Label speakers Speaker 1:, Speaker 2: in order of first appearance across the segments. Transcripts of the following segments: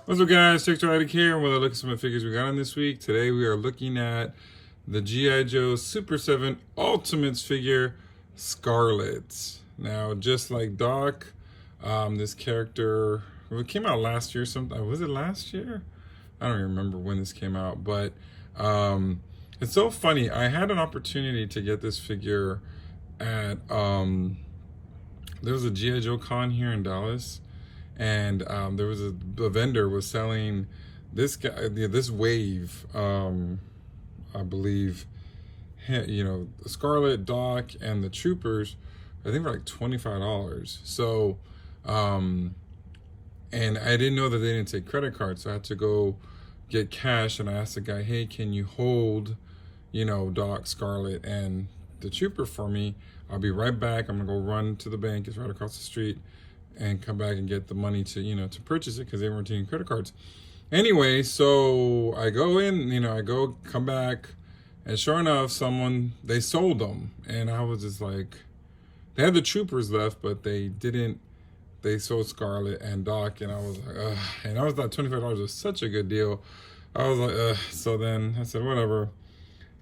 Speaker 1: What's up, guys? Scarlett here. We're looking at some of the figures we got on this week. Today we are looking at the GI Joe Super 7 Ultimates figure, Scarlett. Now, just like Doc, this character, well, it came out last year. Was it last year? I don't even remember when this came out, but it's so funny. I had an opportunity to get this figure at there was a GI Joe con here in Dallas. And there was a vendor was selling this guy, this wave, I believe, Scarlett, Doc, and the Troopers, I think for like $25. So, and I didn't know that they didn't take credit cards, so I had to go get cash. And I asked the guy, "Hey, can you hold, Doc, Scarlett, and the Trooper for me? I'll be right back. I'm gonna go run to the bank. It's right across the street." And come back and get the money to, to purchase it because they weren't taking credit cards. Anyway, so I go in, come back, and sure enough, they sold them. And I was just like, they had the Troopers left, but they sold Scarlett and Doc, and I was like, ugh. And I was like, $25 was such a good deal. I was like, ugh. So then I said, whatever,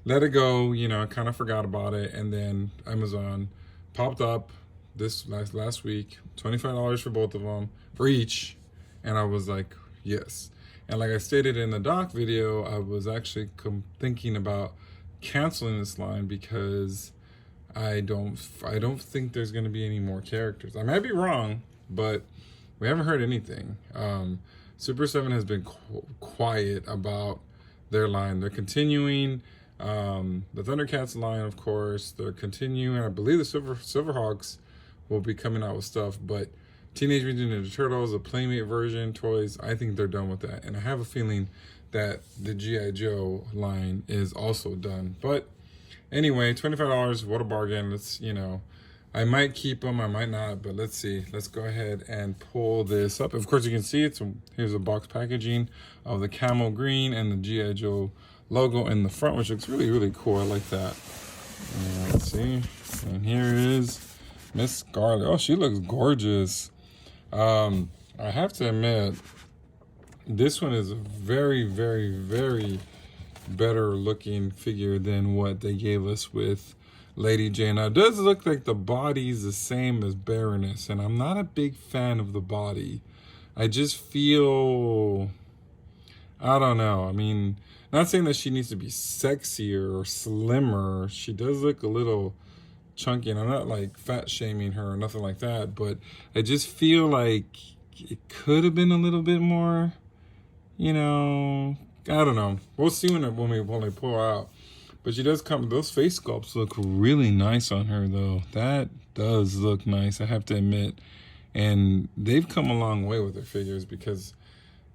Speaker 1: let it go. I kind of forgot about it. And then Amazon popped up this last week, $25 for both of them, for each. And I was like, yes. And like I stated in the Doc video, I was actually thinking about canceling this line because I don't think there's going to be any more characters. I might be wrong, but we haven't heard anything. Super 7 has been quiet about their line. They're continuing the Thundercats line, of course. They're continuing, I believe, the Silverhawks will be coming out with stuff, but Teenage Mutant Ninja Turtles, the Playmate version, toys, I think they're done with that. And I have a feeling that the GI Joe line is also done. But anyway, $25, what a bargain. Let's, I might keep them, I might not, but let's see. Let's go ahead and pull this up. Of course, you can see here's a box packaging of the camel green and the GI Joe logo in the front, which looks really, really cool. I like that. Let's see. And here is Miss Scarlett. Oh, she looks gorgeous. I have to admit, this one is a very, very, very better looking figure than what they gave us with Lady J. Now, it does look like the body's the same as Baroness, and I'm not a big fan of the body. I just feel, I don't know. I mean, not saying that she needs to be sexier or slimmer. She does look a little chunky, and I'm not like fat shaming her or nothing like that, but I just feel like it could have been a little bit more, I don't know. We'll see when we pull her out. But she does come, those face sculpts look really nice on her though. That does look nice, I have to admit. And they've come a long way with their figures because,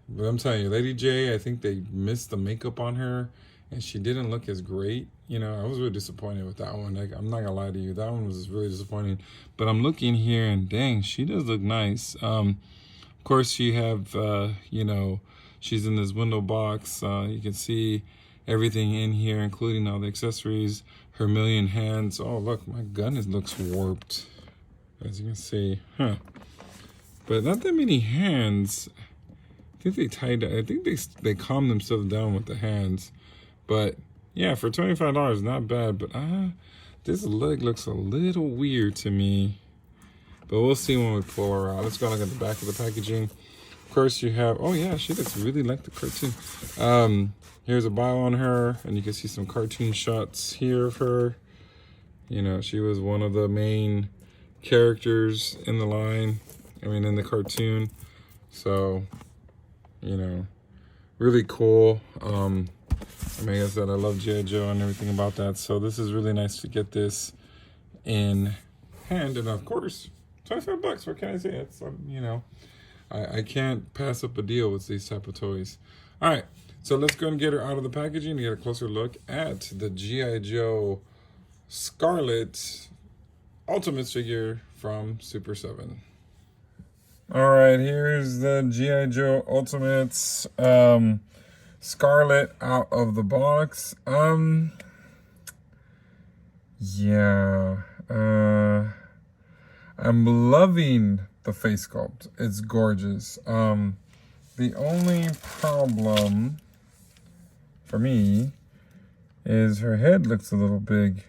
Speaker 1: but I'm telling you, Lady J, I think they missed the makeup on her and she didn't look as great. I was really disappointed with that one. Like, I'm not gonna lie to you, that one was really disappointing. But I'm looking here and dang, she does look nice. Of course, you have, she's in this window box. You can see everything in here, including all the accessories, her million hands. Oh, look, my gun looks warped, as you can see. But not that many hands. I think they calm themselves down with the hands. But yeah, for $25, not bad. But this leg looks a little weird to me. But we'll see when we pull her out. Let's go look at the back of the packaging. Of course, you have, oh yeah, she looks really like the cartoon. Here's a bio on her, and you can see some cartoon shots here of her. She was one of the main characters in the line. In the cartoon. So, really cool. Like I said, I love G.I. Joe and everything about that. So this is really nice to get this in hand. And of course, $25, what can I say? It's, I can't pass up a deal with these type of toys. All right, so let's go and get her out of the packaging and get a closer look at the G.I. Joe Scarlett Ultimates figure from Super 7. All right, here's the G.I. Joe Ultimates Scarlett out of the box. Yeah. I'm loving the face sculpt. It's gorgeous. The only problem for me is her head looks a little big.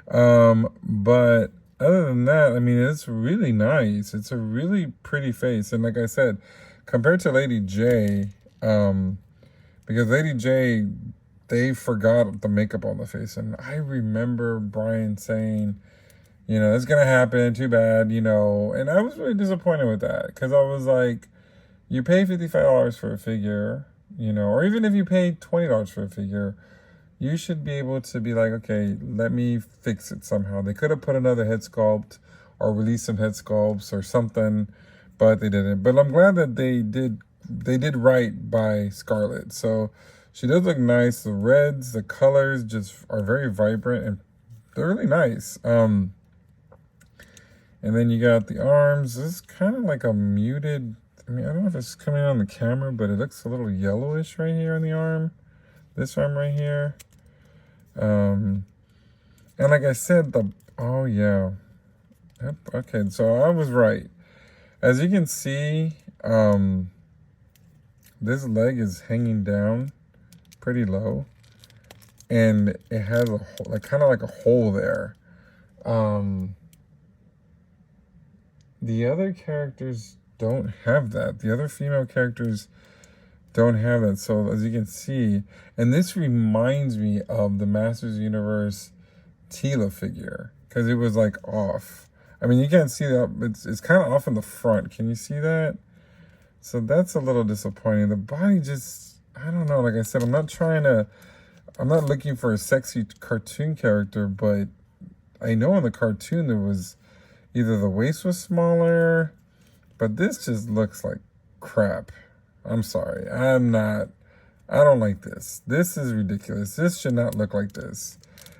Speaker 1: But other than that, I mean, it's really nice. It's a really pretty face. And like I said, compared to Lady J, because Lady J, they forgot the makeup on the face. And I remember Brian saying, you know, it's going to happen, too bad, you know. And I was really disappointed with that, because I was like, you pay $55 for a figure, you know, or even if you pay $20 for a figure, you should be able to be like, okay, let me fix it somehow. They could have put another head sculpt or released some head sculpts or something, but they didn't. But I'm glad that they did right by Scarlett. So she does look nice. The reds, the colors just are very vibrant and they're really nice. And then you got the arms. This is kind of like a muted, I mean, I don't know if it's coming on the camera, but it looks a little yellowish right here on the arm. This arm right here. And like I said, oh yeah. Yep, okay, so I was right. As you can see, this leg is hanging down pretty low. And it has a like kind of like a hole there. The other characters don't have that. The other female characters don't have it. So as you can see, and this reminds me of the Masters Universe Tila figure, because it was like off. I mean, you can't see that. It's kind of off in the front. Can you see that? So that's a little disappointing. The body just, I don't know. Like I said, I'm not looking for a sexy cartoon character, but I know in the cartoon there was either the waist was smaller, but this just looks like crap. I'm sorry. I don't like this. This is ridiculous. This should not look like this.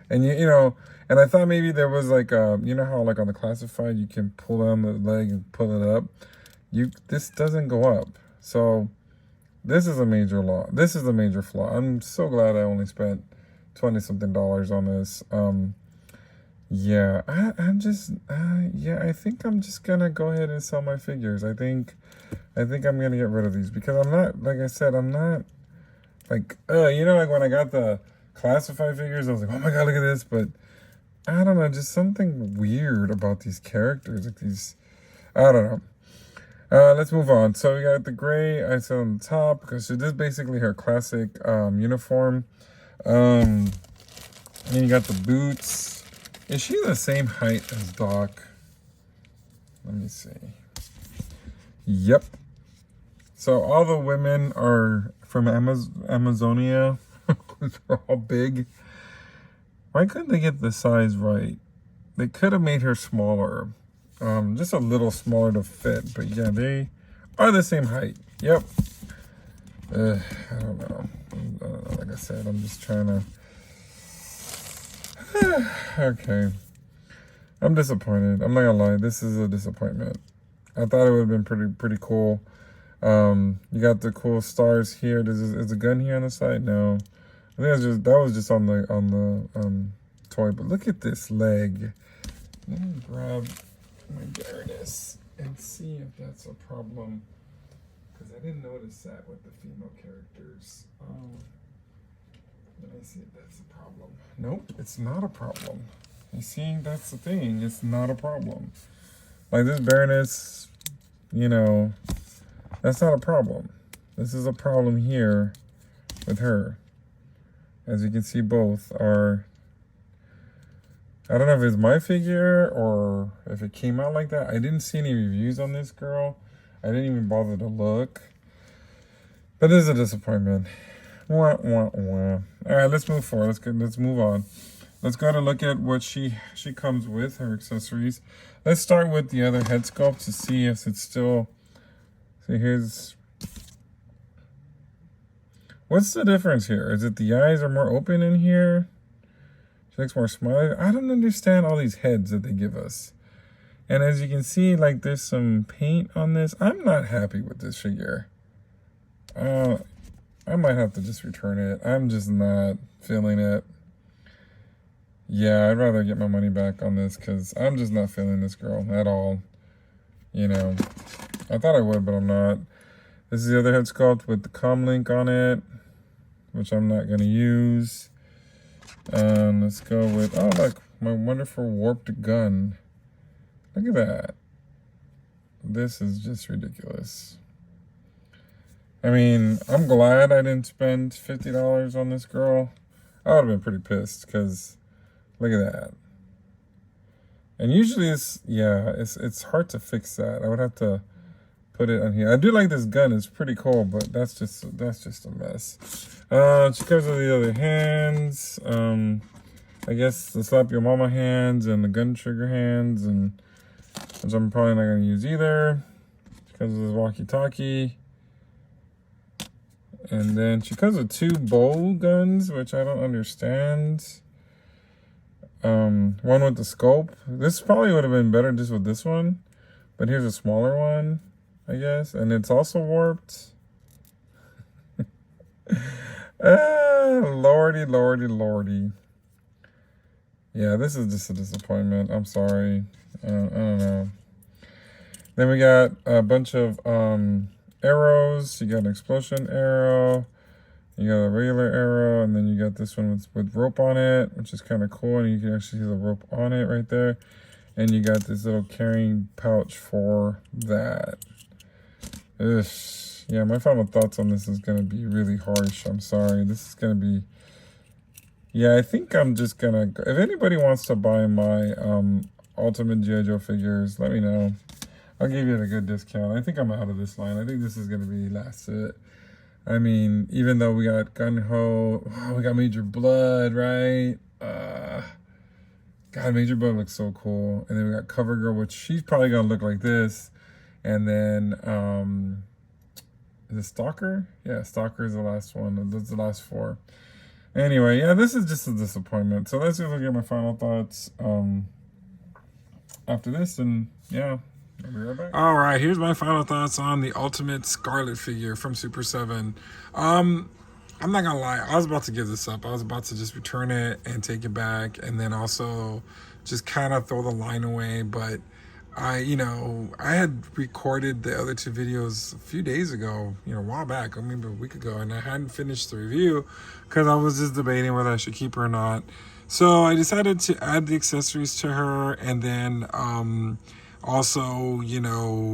Speaker 1: And you know, and I thought maybe there was like you know how like on the classified you can pull down the leg and pull it up. This doesn't go up. So this is a major flaw. This is a major flaw. I'm so glad I only spent $20-something on this. Yeah, I'm just yeah, I think I'm just gonna go ahead and sell my figures. I think I'm gonna get rid of these, because I'm not, like I said, I'm not like, you know, like when I got the classified figures, I was like, oh my god, look at this. But I don't know, just something weird about these characters, like these, I don't know. Let's move on. So we got the gray I said on the top, because this is basically her classic uniform. Then you got the boots. Is she the same height as Doc? Let me see. Yep. So all the women are from Amazonia. They're all big. Why couldn't they get the size right? They could have made her smaller. Just a little smaller to fit. But yeah, they are the same height. Yep. I don't know. Like I said, I'm just trying to... Okay. I'm disappointed. I'm not gonna lie. This is a disappointment. I thought it would have been pretty cool. You got the cool stars here. Is a gun here on the side? No. I think that was just on the toy. But look at this leg. Let me grab my Baroness and see if that's a problem, because I didn't notice that with the female characters. Let me see if that's a problem. Nope, it's not a problem. You see, that's the thing. It's not a problem. Like this Baroness, you know, that's not a problem. This is a problem here with her. As you can see, both are... I don't know if it's my figure or if it came out like that. I didn't see any reviews on this girl. I didn't even bother to look. But this is a disappointment. Wah, wah, wah. All right, let's move forward. Let's move on. Let's go to look at what she comes with, her accessories. Let's start with the other head sculpt to see if it's still... See, here's... What's the difference here? Is it the eyes are more open in here? She looks more smiley. I don't understand all these heads that they give us. And as you can see, like there's some paint on this. I'm not happy with this figure. I might have to just return it. I'm just not feeling it. Yeah, I'd rather get my money back on this, because I'm just not feeling this girl at all. You know, I thought I would, but I'm not. This is the other head sculpt with the comlink on it, which I'm not going to use. Let's go with, oh, look, my wonderful warped gun. Look at that. This is just ridiculous. I mean, I'm glad I didn't spend $50 on this girl. I would have been pretty pissed because look at that. And usually it's hard to fix that. I would have to put it on here. I do like this gun. It's pretty cool, but that's just a mess. She comes with the other hands. I guess the slap your mama hands and the gun trigger hands, and which I'm probably not going to use either. She comes with this walkie-talkie. And then she comes with 2 bow guns, which I don't understand. One with the scope. This probably would have been better just with this one. But here's a smaller one, I guess. And it's also warped. Lordy, lordy, lordy. Yeah, this is just a disappointment. I'm sorry. I don't know. Then we got a bunch of arrows. You got an explosion arrow. You got a regular arrow, and then you got this one with rope on it, which is kind of cool, and you can actually see the rope on it right there. And you got this little carrying pouch for that. Ugh. Yeah, my final thoughts on this is going to be really harsh. I'm sorry. This is going to be... Yeah, I think I'm just going to... If anybody wants to buy my Ultimate G.I. Joe figures, let me know. I'll give you a good discount. I think I'm out of this line. I think this is going to be last it. I mean, even though we got Gun-Ho, oh, we got Major Blood, right? God, Major Blood looks so cool. And then we got CoverGirl, which she's probably going to look like this. And then, is it Stalker? Yeah, Stalker is the last one. That's the last 4. Anyway, yeah, this is just a disappointment. So let's just look at my final thoughts after this. And, yeah. I'll be right back. All right, here's my final thoughts on the Ultimate Scarlett figure from Super7. I'm not gonna lie, I was about to give this up. I was about to just return it and take it back, and then also just kind of throw the line away. But I had recorded the other 2 videos a few days ago, a while back, maybe a week ago, and I hadn't finished the review because I was just debating whether I should keep her or not. So I decided to add the accessories to her, and then also,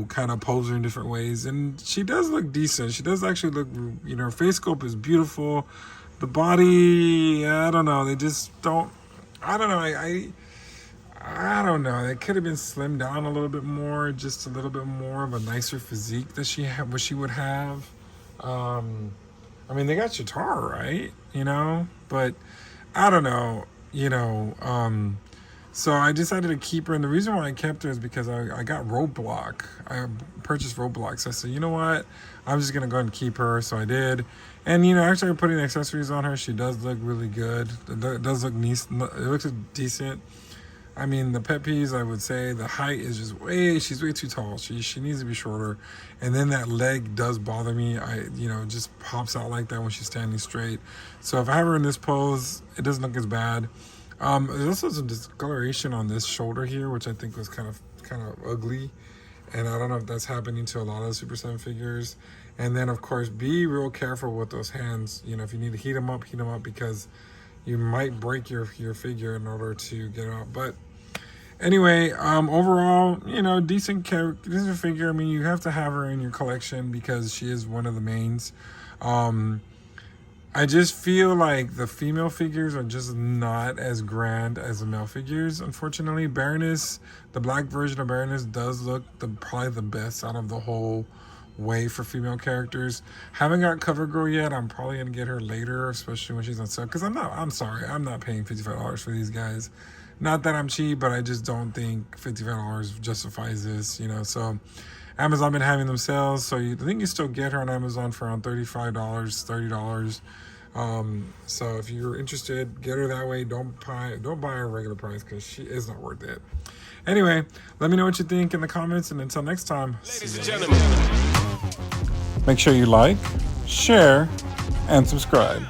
Speaker 1: kind of pose her in different ways. And she does look decent. She does actually look, her face sculpt is beautiful. The body, I don't know. They just don't, I don't know. I don't know. It could have been slimmed down a little bit more, just a little bit more of a nicer physique that what she would have. I mean, they got Chitara, right? But I don't know, so I decided to keep her, and the reason why I kept her is because I got Roadblock. I purchased Roadblock, so I said, you know what? I'm just going to go ahead and keep her, so I did. And, after putting the accessories on her, she does look really good. It does look nice. It looks decent. I mean, the pet peeves, I would say, the height is just she's way too tall. She needs to be shorter. And then that leg does bother me. Just pops out like that when she's standing straight. So if I have her in this pose, it doesn't look as bad. There's also some discoloration on this shoulder here, which I think was kind of ugly, and I don't know if that's happening to a lot of the Super7 figures. And then, of course, be real careful with those hands. If you need to heat them up because you might break your figure in order to get it out. But anyway, overall, decent figure. I mean, you have to have her in your collection because she is one of the mains. I just feel like the female figures are just not as grand as the male figures. Unfortunately, Baroness, the black version of Baroness, does look probably the best out of the whole way for female characters. Haven't got CoverGirl yet. I'm probably gonna get her later, especially when she's on sale. Because I'm sorry, I'm not paying $55 for these guys. Not that I'm cheap, but I just don't think $55 justifies this. So Amazon been having them sales, so I think you still get her on Amazon for around $35, $30. So if you're interested, get her that way. Don't buy her regular price because she is not worth it. Anyway, let me know what you think in the comments, and until next time, ladies and gentlemen, make sure you like, share, and subscribe.